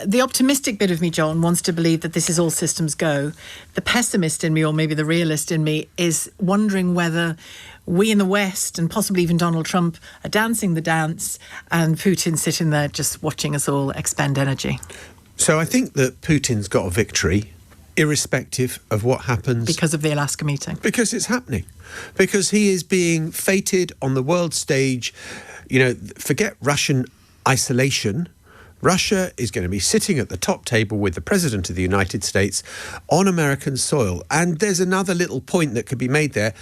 the optimistic bit of me, John, wants to believe that this is all systems go. The pessimist in me, or maybe the realist in me, is wondering whether we in the West, and possibly even Donald Trump, are dancing the dance and Putin sitting there just watching us all expend energy. So I think that Putin's got a victory, irrespective of what happens. Because of the Alaska meeting. Because it's happening. Because he is being feted on the world stage. You know, forget Russian isolation. Russia is going to be sitting at the top table with the President of the United States on American soil. And there's another little point that could be made there.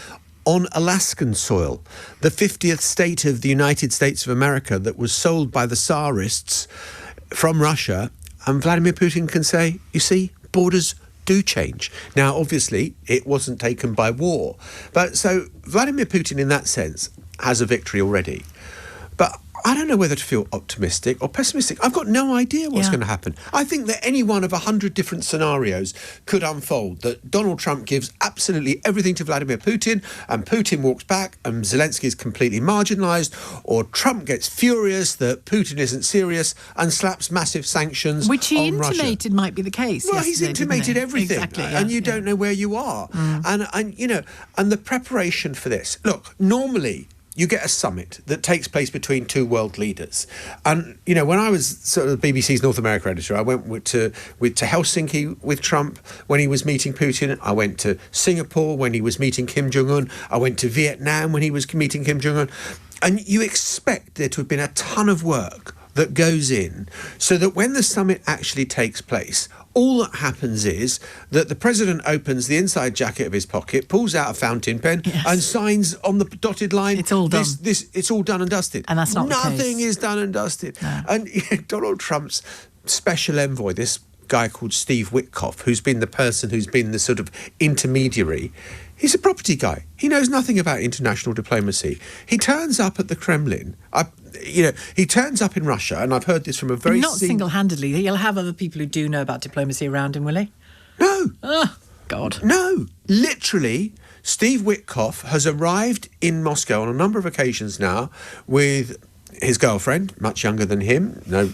On Alaskan soil, the 50th state of the United States of America that was sold by the Tsarists from Russia, and Vladimir Putin can say, you see, borders do change. Now, obviously, it wasn't taken by war. But so Vladimir Putin, in that sense, has a victory already. But I don't know whether to feel optimistic or pessimistic. I've got no idea what's going to happen. I think that any one of 100 different scenarios could unfold, that Donald Trump gives absolutely everything to Vladimir Putin and Putin walks back and Zelenskyy is completely marginalised, or Trump gets furious that Putin isn't serious and slaps massive sanctions Which he on Russia. intimated might be the case. Well, he's intimated everything. Exactly, and you don't know where you are. And you know, and the preparation for this. Look, normally you get a summit that takes place between two world leaders. And, you know, when I was sort of BBC's North America editor, I went to Helsinki with Trump when he was meeting Putin. I went to Singapore when he was meeting Kim Jong-un. I went to Vietnam when he was meeting Kim Jong-un. And you expect there to have been a ton of work that goes in so that when the summit actually takes place, all that happens is that the president opens the inside jacket of his pocket, pulls out a fountain pen and signs on the dotted line. It's all done. It's all done and dusted. And that's not the case. Nothing is done and dusted. No. And Donald Trump's special envoy, this guy called Steve Witkoff, who's been the person who's been the sort of intermediary, he's a property guy. He knows nothing about international diplomacy. He turns up at the Kremlin. He turns up in Russia, and I've heard this from a very... Not single-handedly. He'll have other people who do know about diplomacy around him, will he? No. Oh, God. No. Literally, Steve Witkoff has arrived in Moscow on a number of occasions now with his girlfriend, much younger than him, no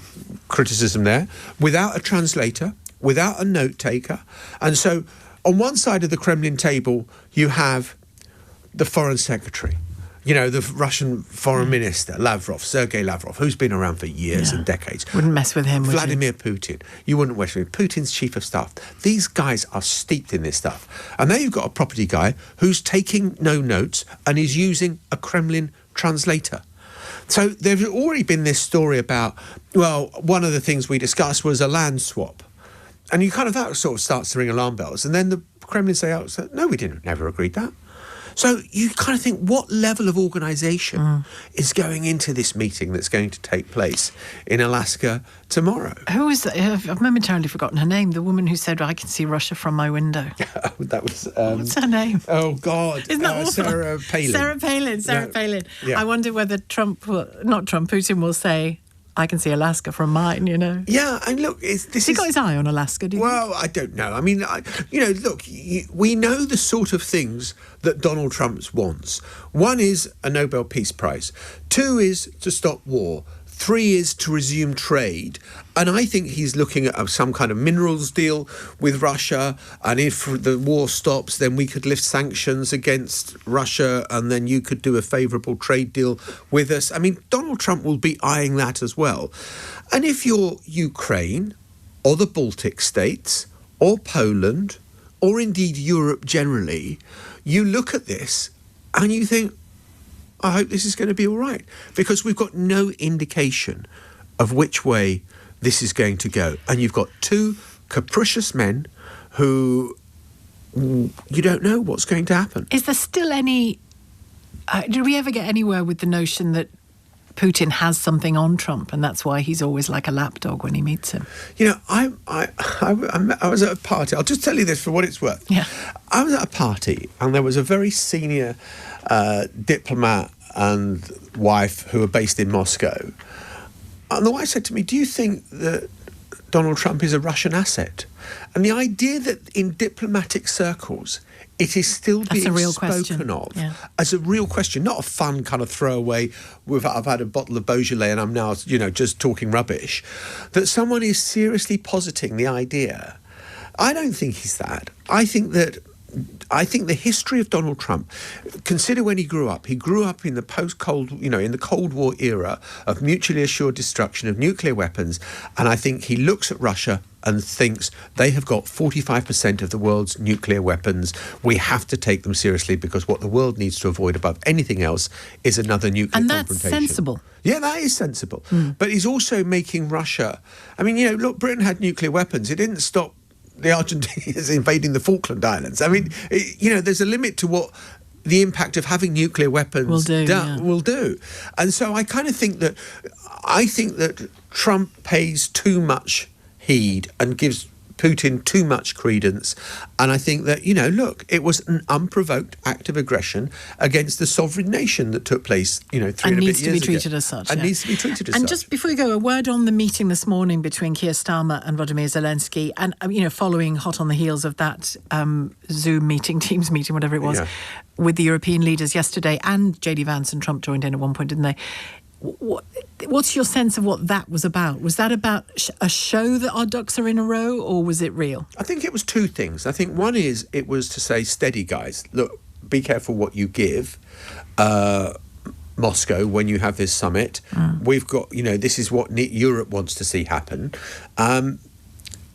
criticism there, without a translator, without a note taker. And so on one side of the Kremlin table, you have the foreign secretary, you know, the Russian foreign minister, Sergei Lavrov, who's been around for years and decades. Wouldn't mess with him, would you? Vladimir Putin. You wouldn't mess with him. Putin's chief of staff. These guys are steeped in this stuff. And then you've got a property guy who's taking no notes and is using a Kremlin translator. So there's already been this story about, well, one of the things we discussed was a land swap. And you kind of, that sort of starts to ring alarm bells. And then the Kremlin say, no, we never agreed that. So you kind of think, what level of organisation is going into this meeting that's going to take place in Alaska tomorrow? Who is that? I've momentarily forgotten her name. The woman who said, I can see Russia from my window. That was... What's her name? Oh, God. Isn't that awful? Sarah Palin. Sarah Palin. Yeah. I wonder whether Putin will say, I can see Alaska from mine, you know. Yeah, and look, Has he got his eye on Alaska, do you think? Well, I don't know. I mean, look, we know the sort of things that Donald Trump wants. One is a Nobel Peace Prize. 2 is to stop war. 3 is to resume trade. And I think he's looking at some kind of minerals deal with Russia. And if the war stops, then we could lift sanctions against Russia and then you could do a favourable trade deal with us. I mean, Donald Trump will be eyeing that as well. And if you're Ukraine or the Baltic states or Poland or indeed Europe generally, you look at this and you think, I hope this is going to be all right, because we've got no indication of which way this is going to go. And you've got 2 capricious men who you don't know what's going to happen. Is there still any... did we ever get anywhere with the notion that Putin has something on Trump and that's why he's always like a lapdog when he meets him? You know, I was at a party. I'll just tell you this for what it's worth. Yeah. I was at a party and there was a very senior diplomat and wife who are based in Moscow. And the wife said to me, do you think that Donald Trump is a Russian asset. And the idea that in diplomatic circles, it is still being spoken of as a real question, not a fun kind of throwaway, I've had a bottle of Beaujolais and I'm now, just talking rubbish, that someone is seriously positing the idea. I don't think he's that. I think the history of Donald Trump, consider when he grew up. He grew up in the post-Cold, in the Cold War era of mutually assured destruction of nuclear weapons. And I think he looks at Russia and thinks they have got 45% of the world's nuclear weapons. We have to take them seriously because what the world needs to avoid above anything else is another nuclear confrontation. And that's sensible. Yeah, that is sensible. But he's also making Russia... I mean, look, Britain had nuclear weapons. It didn't stop the Argentinians invading the Falkland Islands. I mean, there's a limit to what the impact of having nuclear weapons will do. And so I kind of think that Trump pays too much heed and gives Putin too much credence. And I think that, look, it was an unprovoked act of aggression against the sovereign nation that took place, 3 and a bit years ago. And needs to be treated as such. And needs to be treated as such. And just before we go, a word on the meeting this morning between Keir Starmer and Volodymyr Zelenskyy, and, following hot on the heels of that Zoom meeting, Teams meeting, whatever it was, with the European leaders yesterday, and J.D. Vance and Trump joined in at one point, didn't they? What's your sense of what that was about? Was that about a show that our ducks are in a row, or was it real? I think it was two things. I think one is it was to say, steady, guys. Look, be careful what you give Moscow when you have this summit. We've got, this is what Europe wants to see happen.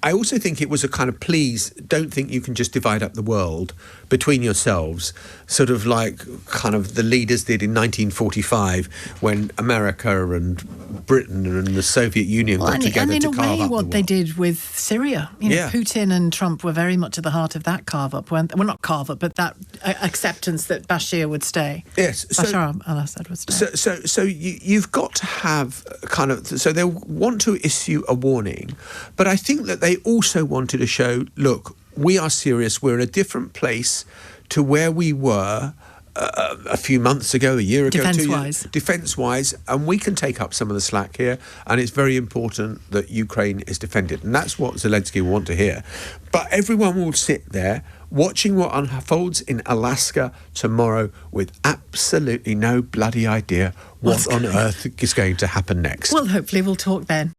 I also think it was a kind of, please don't think you can just divide up the world between yourselves, sort of like kind of the leaders did in 1945 when America and Britain and the Soviet Union got together to carve up the world. And in a way what they did with Syria. Putin and Trump were very much at the heart of that carve-up. Well, not carve-up, but that acceptance that Bashir would stay. Yes. Bashar al-Assad would stay. So you've got to have so they'll want to issue a warning, but I think that they also wanted to show, look, we are serious. We're in a different place to where we were a few months ago, a year ago, defence-wise, and we can take up some of the slack here, and it's very important that Ukraine is defended, and that's what Zelenskyy will want to hear. But everyone will sit there watching what unfolds in Alaska tomorrow with absolutely no bloody idea what on earth is going to happen next. Well, hopefully we'll talk then.